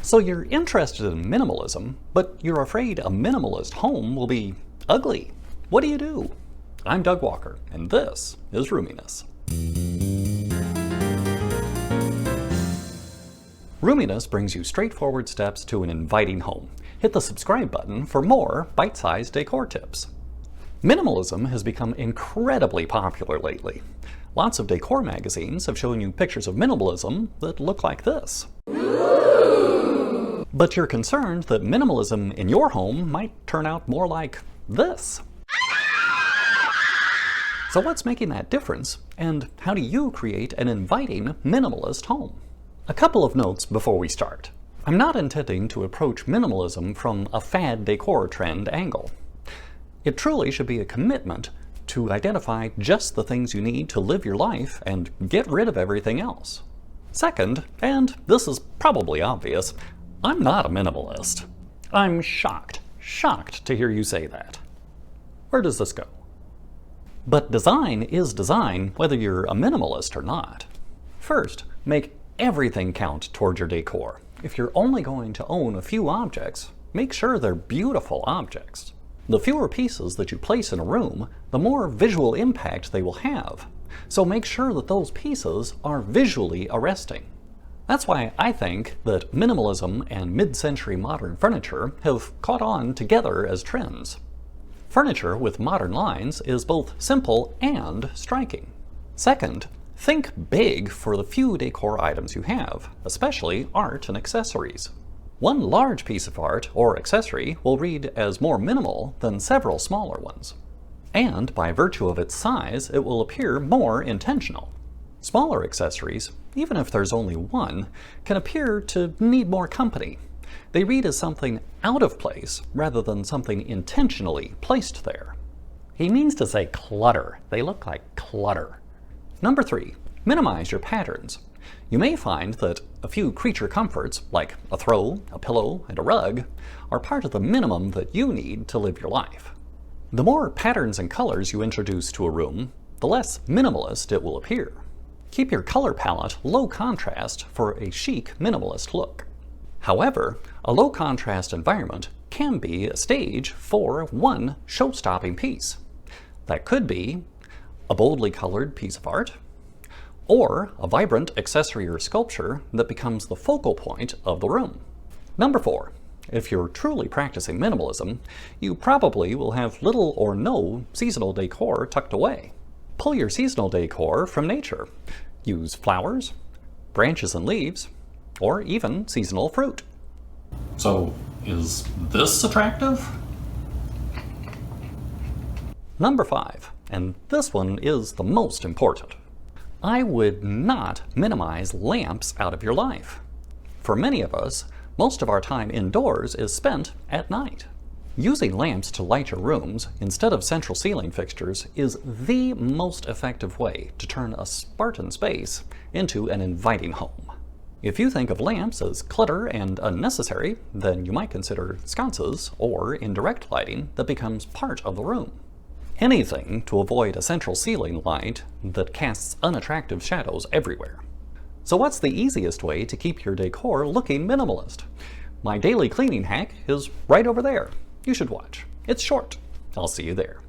So you're interested in minimalism, but you're afraid a minimalist home will be ugly. What do? I'm Doug Walker, and this is Roominess. Roominess brings you straightforward steps to an inviting home. Hit the subscribe button for more bite-sized decor tips. Minimalism has become incredibly popular lately. Lots of decor magazines have shown you pictures of minimalism that look like this. But you're concerned that minimalism in your home might turn out more like this. So what's making that difference, and how do you create an inviting minimalist home? A couple of notes before we start. I'm not intending to approach minimalism from a fad decor trend angle. It truly should be a commitment to identify just the things you need to live your life and get rid of everything else. Second, and this is probably obvious, I'm not a minimalist. I'm shocked to hear you say that. Where does this go? But design is design whether you're a minimalist or not. First, make everything count toward your decor. If you're only going to own a few objects, make sure they're beautiful objects. The fewer pieces that you place in a room, the more visual impact they will have. So make sure that those pieces are visually arresting. That's why I think that minimalism and mid-century modern furniture have caught on together as trends. Furniture with modern lines is both simple and striking. Second, think big for the few decor items you have, especially art and accessories. One large piece of art or accessory will read as more minimal than several smaller ones. And by virtue of its size, it will appear more intentional. Smaller accessories, even if there's only one, can appear to need more company. They read as something out of place rather than something intentionally placed there. He means to say clutter. They look like clutter. Number 3, minimize your patterns. You may find that a few creature comforts, like a throw, a pillow, and a rug, are part of the minimum that you need to live your life. The more patterns and colors you introduce to a room, the less minimalist it will appear. Keep your color palette low contrast for a chic minimalist look. However, a low contrast environment can be a stage for one show-stopping piece. That could be a boldly colored piece of art, or a vibrant accessory or sculpture that becomes the focal point of the room. Number 4, if you're truly practicing minimalism, you probably will have little or no seasonal decor tucked away. Pull your seasonal decor from nature. Use flowers, branches and leaves, or even seasonal fruit. So, is this attractive? Number 5, and this one is the most important. I would not minimize lamps out of your life. For many of us, most of our time indoors is spent at night. Using lamps to light your rooms instead of central ceiling fixtures is the most effective way to turn a Spartan space into an inviting home. If you think of lamps as clutter and unnecessary, then you might consider sconces or indirect lighting that becomes part of the room. Anything to avoid a central ceiling light that casts unattractive shadows everywhere. So what's the easiest way to keep your decor looking minimalist? My daily cleaning hack is right over there. You should watch. It's short. I'll see you there.